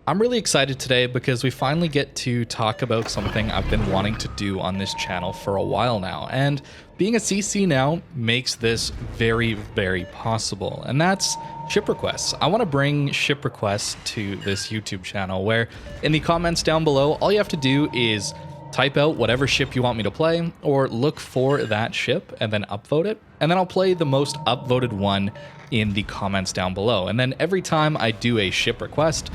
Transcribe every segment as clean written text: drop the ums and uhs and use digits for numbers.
I'm really excited today because we finally get to talk about something I've been wanting to do on this channel for a while now, and being a CC now makes this very, very possible, and that's ship requests. I want to bring ship requests to this YouTube channel where in the comments down below, all you have to do is type out whatever ship you want me to play or look for that ship and then upvote it, and then I'll play the most upvoted one in the comments down below. And then every time I do a ship request,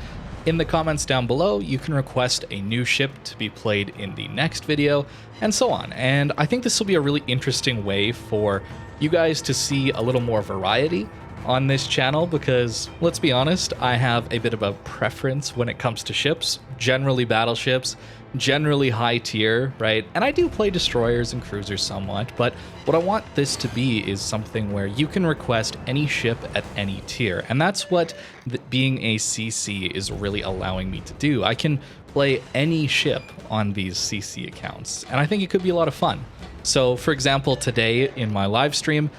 in the comments down below, you can request a new ship to be played in the next video, and so on. And I think this will be a really interesting way for you guys to see a little more variety on this channel because, let's be honest, I have a bit of a preference when it comes to ships, generally battleships, generally high tier, right? And I do play destroyers and cruisers somewhat, but what I want this to be is something where you can request any ship at any tier, and that's what being a CC is really allowing me to do. I can play any ship on these CC accounts, and I think it could be a lot of fun. So, for example, today in my live stream,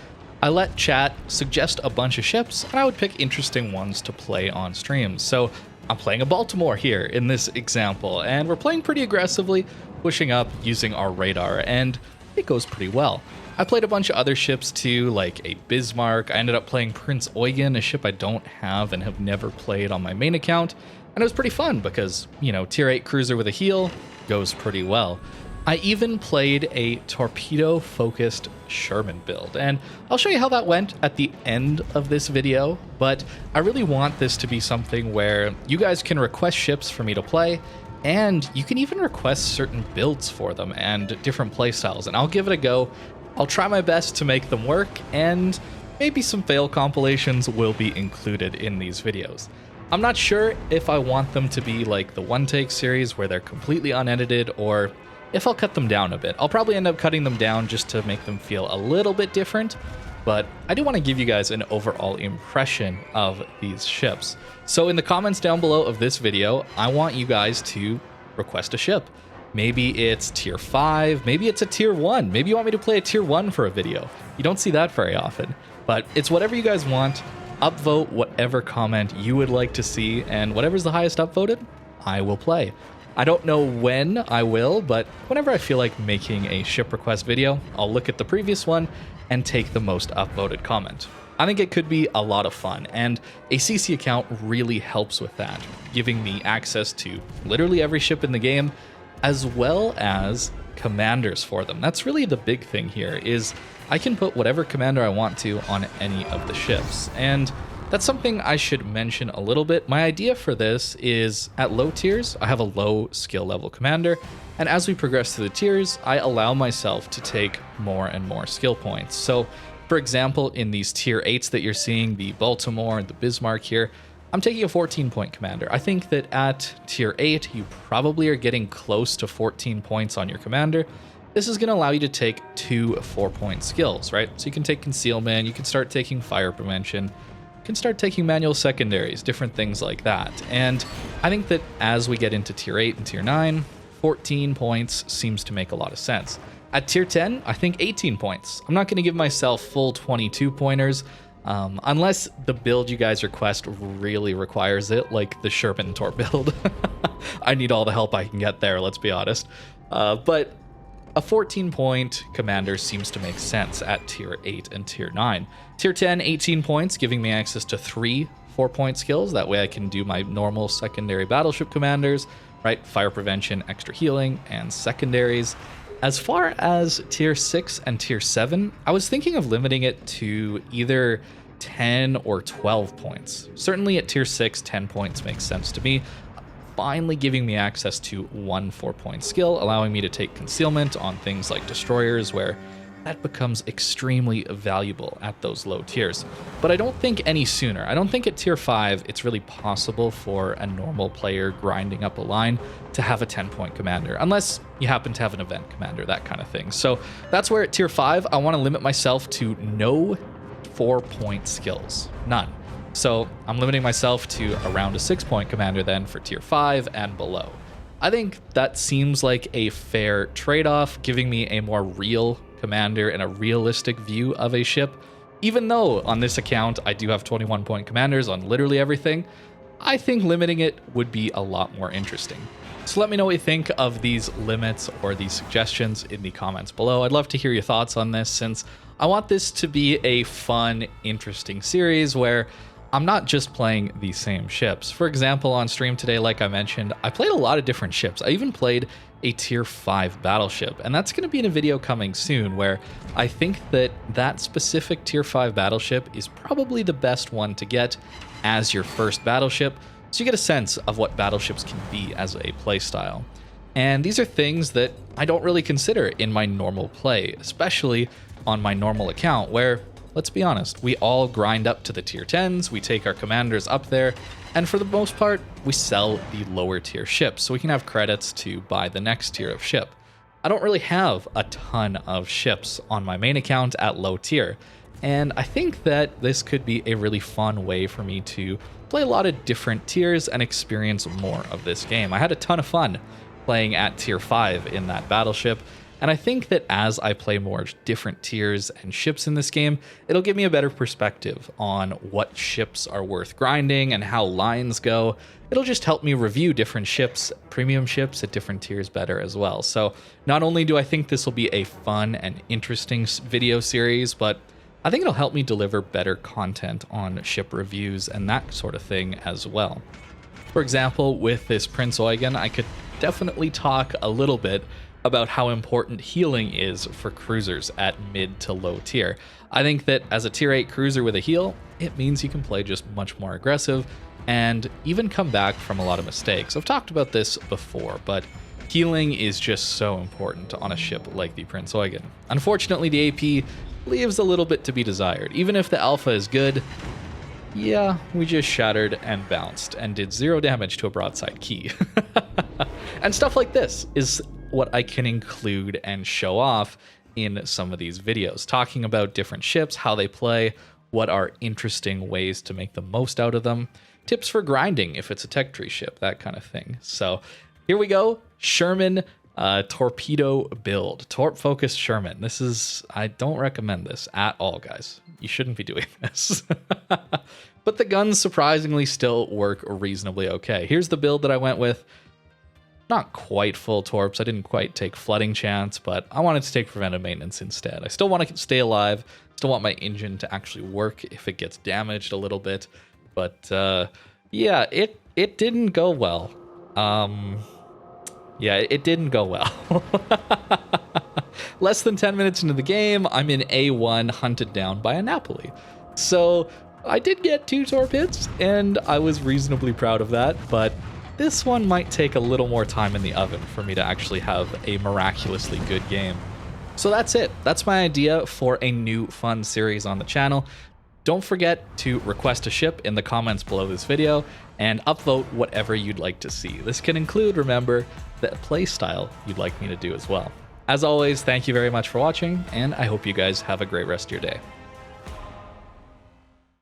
I let chat suggest a bunch of ships, and I would pick interesting ones to play on stream. So I'm playing a Baltimore here in this example, and we're playing pretty aggressively, pushing up using our radar, and it goes pretty well. I played a bunch of other ships too, like a Bismarck. I ended up playing Prince Eugen, a ship I don't have and have never played on my main account, and it was pretty fun because, you know, tier 8 cruiser with a heal goes pretty well. I even played a torpedo-focused Sherman build, and I'll show you how that went at the end of this video, but I really want this to be something where you guys can request ships for me to play, and you can even request certain builds for them and different playstyles, and I'll give it a go. I'll try my best to make them work, and maybe some fail compilations will be included in these videos. I'm not sure if I want them to be like the one-take series where they're completely unedited, or if I'll cut them down a bit. I'll probably end up cutting them down just to make them feel a little bit different, but I do want to give you guys an overall impression of these ships. So in the comments down below of this video, I want you guys to request a ship. Maybe it's tier 5, maybe it's a tier 1, maybe you want me to play a tier 1 for a video. You don't see that very often, but it's whatever you guys want. Upvote whatever comment you would like to see, and whatever's the highest upvoted, I will play. I don't know when I will, but whenever I feel like making a ship request video, I'll look at the previous one and take the most upvoted comment. I think it could be a lot of fun, and a CC account really helps with that, giving me access to literally every ship in the game, as well as commanders for them. That's really the big thing here, is I can put whatever commander I want to on any of the ships, and that's something I should mention a little bit. My idea for this is at low tiers, I have a low skill level commander, and as we progress through the tiers, I allow myself to take more and more skill points. So, for example, in these tier 8s that you're seeing, the Baltimore and the Bismarck here, I'm taking a 14-point commander. I think that at tier 8, you probably are getting close to 14 points on your commander. This is going to allow you to take 2 4-point skills, right? So you can take concealment, you can start taking fire prevention, can start taking manual secondaries, different things like that. And I think that as we get into tier 8 and tier 9, 14 points seems to make a lot of sense. At tier 10, I think 18 points. I'm not going to give myself full 22 pointers unless the build you guys request really requires it, like the Sherman Tor build. I need all the help I can get there, let's be honest. But a 14-point commander seems to make sense at tier 8 and tier 9. Tier 10, 18 points, giving me access to 3 4-point skills. That way I can do my normal secondary battleship commanders, right? Fire prevention, extra healing, and secondaries. As far as tier 6 and tier 7, I was thinking of limiting it to either 10 or 12 points. Certainly at tier 6, 10 points makes sense to me. Finally giving me access to 1 4-point skill, allowing me to take concealment on things like destroyers, where that becomes extremely valuable at those low tiers. But I don't think any sooner. I don't think at tier 5 it's really possible for a normal player grinding up a line to have a 10-point commander, unless you happen to have an event commander, that kind of thing. So that's where at tier 5 I want to limit myself to no 4-point skills, none. So I'm limiting myself to around a 6-point commander then for tier 5 and below. I think that seems like a fair trade-off, giving me a more real commander and a realistic view of a ship. Even though on this account I do have 21-point commanders on literally everything, I think limiting it would be a lot more interesting. So let me know what you think of these limits or these suggestions in the comments below. I'd love to hear your thoughts on this, since I want this to be a fun, interesting series where I'm not just playing the same ships. For example, on stream today, like I mentioned, I played a lot of different ships. I even played a tier 5 battleship, and that's going to be in a video coming soon where I think that that specific tier 5 battleship is probably the best one to get as your first battleship, so you get a sense of what battleships can be as a playstyle. And these are things that I don't really consider in my normal play, especially on my normal account where, let's be honest, we all grind up to the tier 10s, we take our commanders up there, and for the most part, we sell the lower tier ships so we can have credits to buy the next tier of ship. I don't really have a ton of ships on my main account at low tier, and I think that this could be a really fun way for me to play a lot of different tiers and experience more of this game. I had a ton of fun playing at tier 5 in that battleship, and I think that as I play more different tiers and ships in this game, it'll give me a better perspective on what ships are worth grinding and how lines go. It'll just help me review different ships, premium ships at different tiers better as well. So not only do I think this will be a fun and interesting video series, but I think it'll help me deliver better content on ship reviews and that sort of thing as well. For example, with this Prince Eugen, I could definitely talk a little bit about how important healing is for cruisers at mid to low tier. I think that as a tier 8 cruiser with a heal, it means you can play just much more aggressive and even come back from a lot of mistakes. I've talked about this before, but healing is just so important on a ship like the Prince Eugen. Unfortunately, the AP leaves a little bit to be desired. Even if the alpha is good, yeah, we just shattered and bounced and did 0 damage to a broadside key. And stuff like this is what I can include and show off in some of these videos, talking about different ships, how they play, what are interesting ways to make the most out of them, tips for grinding if it's a tech tree ship, that kind of thing. So here we go, Sherman torpedo build, torp focused Sherman. This is, I don't recommend this at all, guys. You shouldn't be doing this. But the guns surprisingly still work reasonably okay. Here's the build that I went with. Not quite full torps. I didn't quite take flooding chance, but I wanted to take preventive maintenance instead. I still want to stay alive. Still want my engine to actually work if it gets damaged a little bit. But yeah, it didn't go well. Yeah, it didn't go well. Less than 10 minutes into the game, I'm in A1 hunted down by a Napoli. So I did get 2 torp hits, and I was reasonably proud of that, but this one might take a little more time in the oven for me to actually have a miraculously good game. So that's it. That's my idea for a new fun series on the channel. Don't forget to request a ship in the comments below this video and upvote whatever you'd like to see. This can include, remember, the playstyle you'd like me to do as well. As always, thank you very much for watching, and I hope you guys have a great rest of your day.